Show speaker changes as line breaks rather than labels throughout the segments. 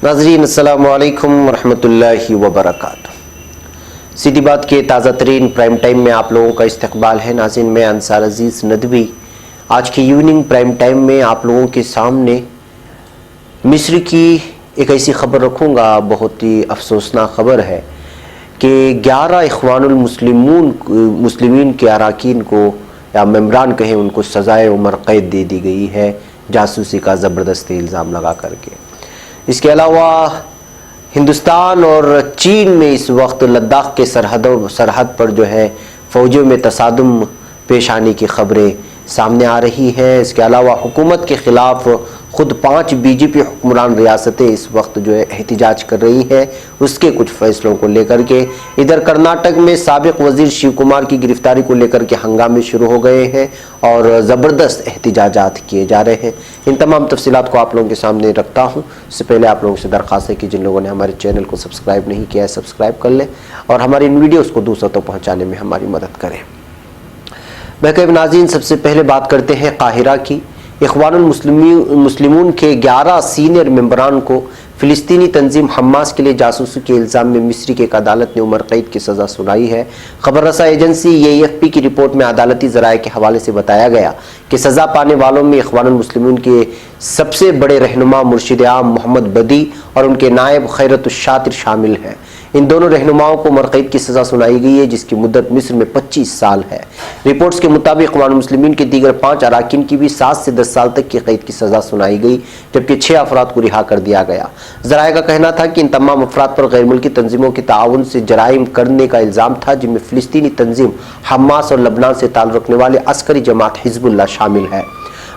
नाज़रीन अस्सलामु अलैकुम वरहमतुल्लाहि वबरकातुहू। सीधी बात के ताज़ा तरीन प्राइम टाइम में आप लोगों का इस्तकबाल है। नाज़रीन, मैं अंसार अजीज़ नदवी आज की इवनिंग प्राइम टाइम में आप लोगों के सामने मिस्र की एक ऐसी ख़बर रखूँगा, बहुत ही अफसोसनाक ख़बर है कि 11 इखवानुल मुस्लिमीन के अराकीन को या मेम्बरान कहें, उनको सज़ाए उमरकैद दे दी गई है जासूसी का ज़बरदस्त इल्ज़ाम लगा करके। इसके अलावा हिंदुस्तान और चीन में इस वक्त लद्दाख के सरहद पर जो है फ़ौजों में तसादुम पेश आने की ख़बरें सामने आ रही हैं। इसके अलावा हुकूमत के ख़िलाफ़ ख़ुद 5 बीजेपी हुक्मरान रियासतें इस वक्त जो है एहतिजाज कर रही हैं, उसके कुछ फ़ैसलों को लेकर के। इधर कर्नाटक में साबिक़ वज़ीर शिव कुमार की गिरफ़्तारी को लेकर के हंगामे शुरू हो गए हैं और ज़बरदस्त एहतिजाजात किए जा रहे हैं। इन तमाम तफ़सीलात को आप लोगों के सामने रखता हूँ। इससे पहले आप लोगों से दरख्वास्त है कि जिन लोगों ने हमारे चैनल को सब्सक्राइब नहीं किया है, सब्सक्राइब कर लें और हमारी इन वीडियोज़ को दूसरों तक पहुँचाने में हमारी मदद करें। महकम नाज़रीन, सबसे पहले बात करते हैं काहिरा की। इखवानुल मुस्लिमून के 11 सीनियर मेंबरान को फ़िलिस्तीनी तंजीम हमास के लिए जासूसी के इल्ज़ाम में मिस्र की एक अदालत ने उमरकैद की सज़ा सुनाई है। खबर रसा एजेंसी AFP की रिपोर्ट में अदालती ज़राए के हवाले से बताया गया कि सज़ा पाने वालों में इखवानुल मुस्लिमून के सबसे बड़े रहनुमा मुर्शिद आम मोहम्मद बदी और उनके नायब खैरतुश शातिर शामिल हैं। इन दोनों रहनुमाओं को उमरकैद की सज़ा सुनाई गई है, जिसकी मुद्दत मिस्र में 25 साल है। रिपोर्ट्स के मुताबिक इखवानुल मुस्लिमीन के दीगर 5 अराकीन की भी 7 से 10 साल तक की कैद की सज़ा सुनाई गई, जबकि 6 अफराद को रिहा कर दिया गया। ज़राए का कहना था कि इन तमाम अफराद पर गैर मुल्की तंजीमों के ताउन से जराइम करने का इल्ज़ाम था, जिनमें फ़िलिस्तीनी तंजीम हमास और लबनान से ताल्लुक़ रखने वाले अस्करी जमात हिज़्बुल्लाह शामिल है।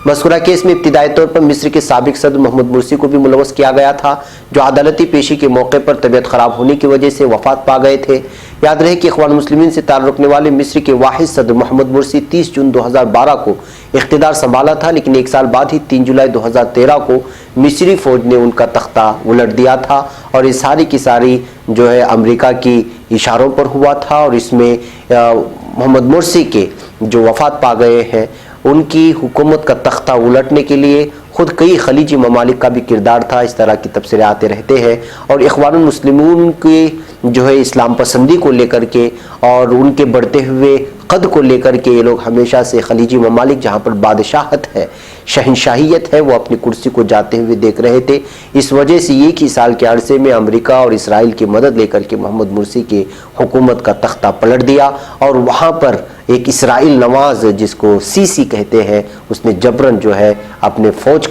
मज़कूरा केस में इब्तिदाई तौर पर मिस्र के साबिक़ सदर मोहम्मद मुर्सी को भी मुलव्वस किया गया था, जो अदालती पेशी के मौके पर तबीयत ख़राब होने की वजह से वफ़ात पा गए थे। याद रहे कि इखवानुल मुस्लिमीन से ताल्लुक़ रखने वाले मिस्र के वाहिद सदर मोहम्मद मुर्सी 30 जून 2012 को इख्तिदार संभाला था, लेकिन एक साल बाद ही 3 जुलाई 2013 को मिस्री फ़ौज ने उनका तख्ता उलट दिया था और ये सारी की सारी जो है अमेरिका की इशारों पर हुआ था। और इसमें मोहम्मद मुर्सी के जो वफ़ात पा गए हैं, उनकी हुकूमत का तख्ता उलटने के लिए खुद कई खलीजी ममालिक का भी किरदार था। इस तरह की तबसरे आते रहते हैं और इखवानुल मुस्लिमून के जो है इस्लाम पसंदी को लेकर के और उनके बढ़ते हुए कद को लेकर के ये लोग हमेशा से खलीजी ममालिक जहाँ पर बादशाहत है, शहनशाहियत है, वो अपनी कुर्सी को जाते हुए देख रहे थे। इस वजह से एक ही साल के अरसे में अमेरिका और इसराइल की मदद लेकर के मोहम्मद मुर्सी के हुकूमत का तख्ता पलट दिया और वहाँ पर एक इसराइल नवाज जिसको सीसी कहते हैं, उसने जबरन जो है अपने फ़ौज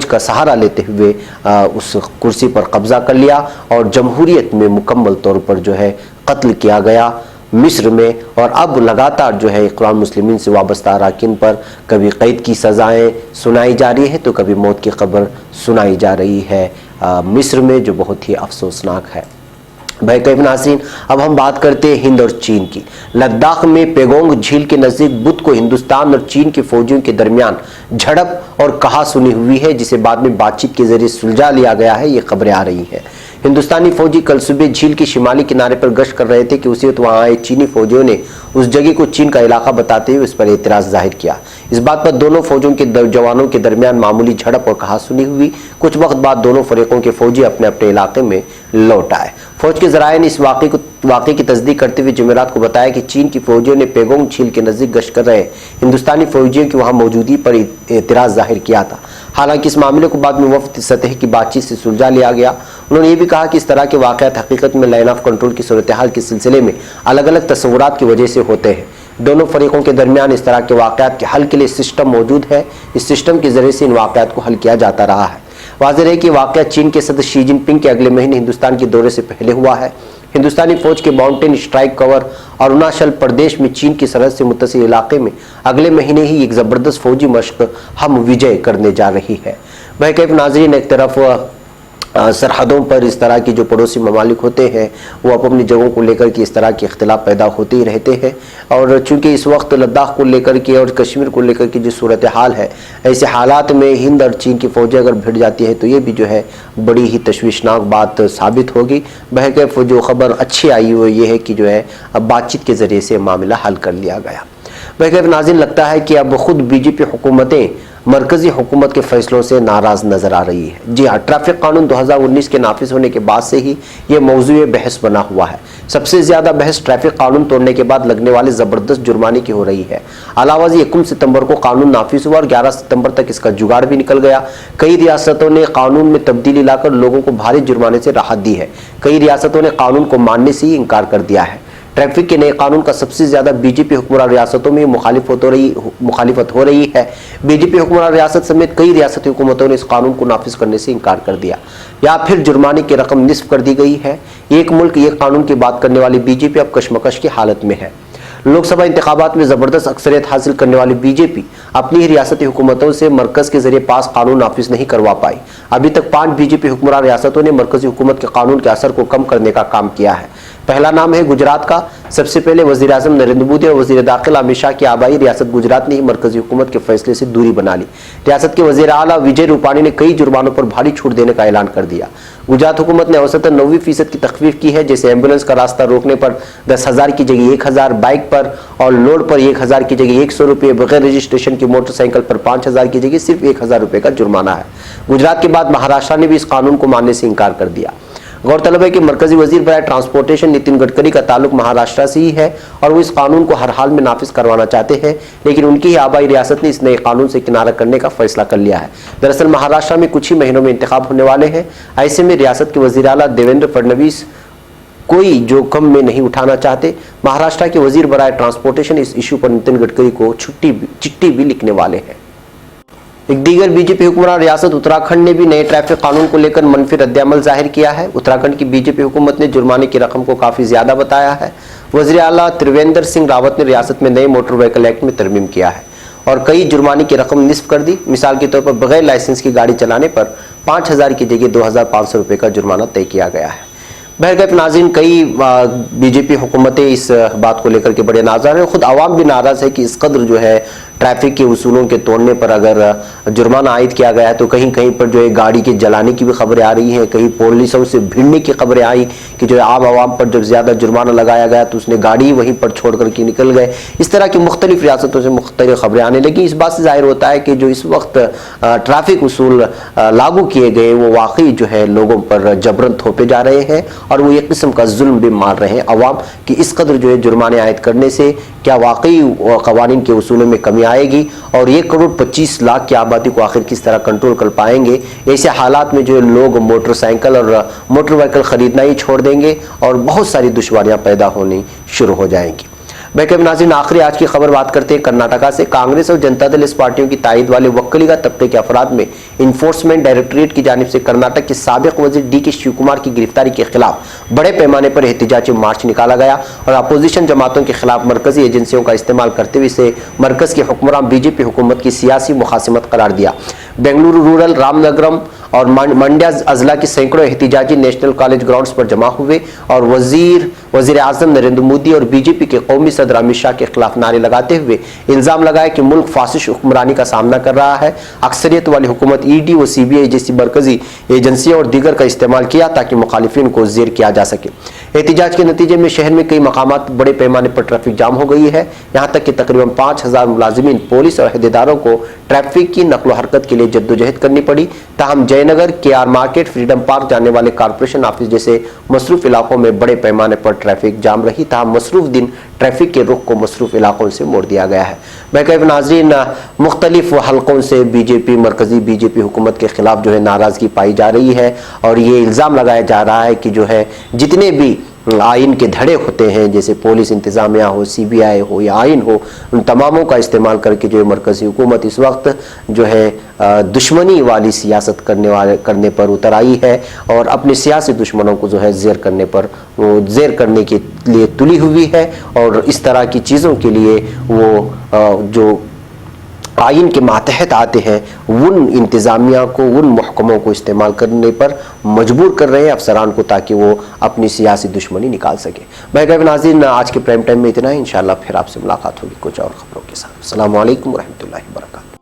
का सहारा लेते हुए उस कुर्सी पर कब्ज़ा कर लिया और जमहूरियत में मुकम्मल तौर पर जो है कत्ल किया गया मिस्र में। और अब लगातार जो है इखवानुल मुस्लिमीन से वाबस्ता अराकीन पर कभी कैद की सज़ाएँ सुनाई जा रही है तो कभी मौत की खबर सुनाई जा रही है मिस्र में, जो बहुत ही अफसोसनाक है। भाई कईब नाज़रीन, अब हम बात करते हैं हिंद और चीन की। लद्दाख में पेगोंग झील के नज़दीक बुध को हिंदुस्तान और चीन के फौजियों के दरमियान झड़प और कहासुनी हुई है, जिसे बाद में बातचीत के जरिए सुलझा लिया गया है, ये खबरें आ रही हैं। हिंदुस्तानी फौजी कल सुबह झील के शिमाली किनारे पर गश्त कर रहे थे कि उसी वक्त वहाँ आए चीनी फौजियों ने उस जगह को चीन का इलाका बताते हुए उस पर एतराज़ जाहिर किया। इस बात पर दोनों फौजों के जवानों के दरमियान मामूली झड़प और कहासुनी हुई। कुछ वक्त बाद दोनों फरीकों के फौजी अपने अपने इलाके में लौट आए। फौज के ज़राए ने इस वाक़े की तस्दीक करते हुए जुमेरात को बताया कि चीन की फौजियों ने पेगोंग झील के नज़दीक गश्त कर रहे हिंदुस्तानी फौजियों की वहाँ मौजूदगी पर एतराज़ जाहिर किया था। हालांकि इस मामले को बाद में वफ़द सतह की बातचीत से सुलझा लिया गया। उन्होंने ये भी कहा कि इस तरह के वाक़यात हकीकत में लाइन ऑफ कंट्रोल की सूरत हाल के सिलसिले में अलग अलग तस्वुरात की वजह से होते हैं। दोनों फरीकों के दरमियान इस तरह के वाक़यात के हल के लिए सिस्टम मौजूद है। इस सिस्टम के ज़रिए से इन वाक़यात को हल किया जाता रहा है। वाज़ेह है कि वाक़या चीन के सदर शी जिनपिंग के अगले महीने हिंदुस्तान के दौरे से पहले हुआ है। हिंदुस्तानी फौज के mountain strike cover Arunachal Pradesh में चीन की सरहद से मुत्तसिल इलाके में अगले महीने ही एक ज़बरदस्त फौजी मशक हम विजय करने जा रही है। भाई कैफ नाज़रीन, एक तरफ सरहदों पर इस तरह की जो पड़ोसी ममालिक होते हैं वो अपनी जगहों को लेकर के इस तरह के इख्तिलाफ पैदा होते ही रहते हैं। और चूँकि इस वक्त लद्दाख को लेकर के और कश्मीर को लेकर के जो सूरत हाल है, ऐसे हालात में हिंद और चीन की फ़ौजें अगर भिड़ जाती है तो ये भी जो है बड़ी ही तशवीशनाक बात साबित होगी। बहरकैफ जो खबर अच्छी आई वो ये है कि जो है अब बातचीत के ज़रिए से मामला हल कर लिया गया। बहरकैफ नाज़रीन, लगता है कि अब ख़ुद बीजेपी हुकूमतें मरकजी हुकूमत के फैसलों से नाराज नजर आ रही है। जी हाँ, ट्रैफिक कानून 2019 के नाफिज होने के बाद से ही ये मौजूए बहस बना हुआ है। सबसे ज्यादा बहस ट्रैफिक कानून तोड़ने के बाद लगने वाले जबरदस्त जुर्माने की हो रही है। अलावाजी 1 सितंबर को कानून नाफिज हुआ और 11 सितंबर तक इसका जुगाड़ भी निकल गया। कई रियासतों ने कानून में तब्दीली लाकर लोगों को भारी जुर्माने से राहत दी है। कई रियासतों ने कानून को मानने से ही इनकार कर दिया है। ट्रैफिक के नए कानून का सबसे ज्यादा बीजेपी हुक्मरान रियासतों में मुखालिफत हो रही है। बीजेपी हुक्मरान रियासत समेत कई रियासती हुकूमतों ने इस कानून को नाफिज करने से इनकार कर दिया या फिर जुर्माने की रकम निस्फ कर दी गई है। एक मुल्क एक कानून की बात करने वाली बीजेपी अब कशमकश की हालत में है। लोकसभा इंतखाबात में जबरदस्त अक्सरियत हासिल करने वाली बीजेपी अपनी ही रियासती हुकूमतों से मरकज के जरिए पास कानून नाफिज नहीं करवा पाई। अभी तक 5 बीजेपी हुक्मरान रियासतों ने मरकजी हुकूमत के कानून के असर को कम करने का काम किया है। पहला नाम है गुजरात का। सबसे पहले वजीर आजम नरेंद्र मोदी और वजीर दाखिला अमित शाह की आबाई रियासत गुजरात ने ही मरकजी हुकूमत के फैसले से दूरी बना ली। रियासत के वजीर आला विजय रूपानी ने कई जुर्मानों पर भारी छूट देने का ऐलान कर दिया। गुजरात हुकूमत ने औसतन 90% की तखफीफ की है, जैसे एम्बुलेंस का रास्ता रोकने पर 10,000 की जगह 1,000, बाइक पर और लोड पर 1,000 की जगह 100 रुपये, बगैर रजिस्ट्रेशन की मोटरसाइकिल पर 5,000 की जगह सिर्फ 1,000 रुपये का जुर्माना है। गुजरात के बाद महाराष्ट्र ने भी इस कानून को मानने से इनकार कर दिया। गौरतलब है कि मरकजी वजीर बराए ट्रांसपोर्टेशन नितिन गडकरी का ताल्लुक महाराष्ट्र से ही है और वो इस कानून को हर हाल में नाफिज करवाना चाहते हैं, लेकिन उनकी ही आबाई रियासत ने इस नए कानून से किनारा करने का फैसला कर लिया है। दरअसल महाराष्ट्र में कुछ ही महीनों में इंतखाब होने वाले हैं। ऐसे में रियासत के वजीर आला देवेंद्र फडणवीस कोई जोखिम में नहीं उठाना चाहते। महाराष्ट्र के वजीर बराए ट्रांसपोर्टेशन इस इशू पर नितिन गडकरी को चिट्ठी भी लिखने वाले हैं। एक दीगर बीजेपी हुक्मरान रियासत उत्तराखंड ने भी नए ट्रैफिक कानून को लेकर मनफी रद्द-ए-अमल जाहिर किया है। उत्तराखंड की बीजेपी हुकूमत ने जुर्माने की रकम को काफी ज्यादा बताया है। वज़ीर आला त्रिवेंद्र सिंह रावत ने रियासत में नए मोटर व्हीकल एक्ट में तरमीम किया है और कई जुर्माने की रकम निस्फ कर दी। मिसाल के तौर पर बगैर लाइसेंस की गाड़ी चलाने पर 5,000 की जगह 2,500 रुपये का जुर्माना तय किया गया है। बहरकैफ नाज़रीन, कई बीजेपी हुकूमतें इस बात को लेकर के बड़े नाराज हैं। खुद आवाम भी नाराज है कि इस कदर जो है ट्रैफिक के उसूलों के तोड़ने पर अगर जुर्माना आयद किया गया है तो कहीं कहीं पर जो है गाड़ी के जलाने की भी खबरें आ रही हैं। कहीं पुलिसों से भिड़ने की खबरें आई कि जो है आम आवाम पर जब ज्यादा जुर्माना लगाया गया तो उसने गाड़ी वहीं पर छोड़ करके निकल गए। इस तरह की मुख्तलिफ रियासतों से मुख्तलिफ खबरें आने लगी। इस बात से जाहिर होता है कि जो इस वक्त ट्रैफिक उसूल लागू किए गए वो वाकई जो है लोगों पर जबरन थोपे जा रहे हैं और वो एक किस्म का जुल्म भी मार रहे हैं अवाम कि इस कदर जो है जुर्माने आयद करने से क्या वाकई कवानीन के उसूलों में कमी आएगी और 1,25,00,000 की आबादी को आखिर किस तरह कंट्रोल कर पाएंगे। ऐसे हालात में जो है लोग मोटरसाइकिल और मोटर व्हीकल खरीदना ही छोड़ देंगे और बहुत सारी दुश्वारियां पैदा होनी शुरू हो जाएंगी। बहरकैफ नाज़रीन, आखिरी आज की खबर बात करते हैं कर्नाटका से। कांग्रेस और जनता दल इस पार्टियों की तायद वाले वक्कलीगा तबके के अफराद में इन्फोर्समेंट डायरेक्टरेट की जानिब से कर्नाटक के साबिक वजीर डी के शिवकुमार की गिरफ्तारी के खिलाफ बड़े पैमाने पर एहतजाजी मार्च निकाला गया और अपोजिशन जमातों के खिलाफ मरकजी एजेंसियों का इस्तेमाल करते हुए इसे मरकज के हुक्मरान बीजेपी हुकूमत की सियासी मुखासिमत करार दिया। बेंगलुरु रूरल, रामनगरम और मंड्या अजला की सैकड़ों एहतजाजी नेशनल कॉलेज ग्राउंड्स पर जमा हुए और वजीर आजम नरेंद्र मोदी और बीजेपी के कौमी सदर अमित शाह के खिलाफ नारे लगाते हुए इल्जाम लगाया कि मुल्क फासिस्ट हुक्मरानी का सामना कर रहा है। अक्सरियत वाली हुकूमत ईडी व सीबीआई जैसी मरकजी एजेंसियों और दीगर का इस्तेमाल किया ताकि मुखालिफिन को जेर किया जा सके। एहतजाज के नतीजे में शहर में कई मकामात बड़े पैमाने पर ट्रैफिक जाम हो गई है। यहाँ तक कि तकरीबन 5,000 मुलाजिमीन, पुलिस और अहदेदारों को ट्रैफिक की नकलो हरकत के लिए जद्दोजहद करनी पड़ी। ताहम Jayanagar, K R market, Freedom Park जाने वाले कारपोरेशन ऑफिस जैसे मसरूफ इलाकों में बड़े पैमाने पर ट्रैफिक जाम रही। ताहम मसरूफ दिन ट्रैफिक के रुख को मसरूफ इलाकों से मोड़ दिया गया है। बहरकैफ नाज़रीन, मुख्तलिफ हलकों से बीजेपी, मरकजी बीजेपी हुकूमत के खिलाफ जो है नाराजगी पाई जा रही है और ये इल्ज़ाम लगाया जा रहा है कि जो है जितने भी आइन के धड़े होते हैं, जैसे पुलिस इंतजामिया हो, सीबीआई हो या आइन हो, उन तमामों का इस्तेमाल करके जो है मरकजी हुकूमत इस वक्त जो है दुश्मनी वाली सियासत करने पर उतर आई है और अपने सियासी दुश्मनों को जो है जेर करने के लिए तुली हुई है और इस तरह की चीज़ों के लिए वो जो आइन के मातहत आते हैं उन इंतज़ामिया को, उन महकमों को इस्तेमाल करने पर मजबूर कर रहे हैं अफसरान को ताकि वो अपनी सियासी दुश्मनी निकाल सके। बहरकैफ नाज़रीन, आज के प्राइम टाइम में इतना ही। इंशाअल्लाह फिर आपसे मुलाकात होगी कुछ और खबरों के साथ। अस्सलामु अलैकुम व रहमतुल्लाहि व बरकातहू।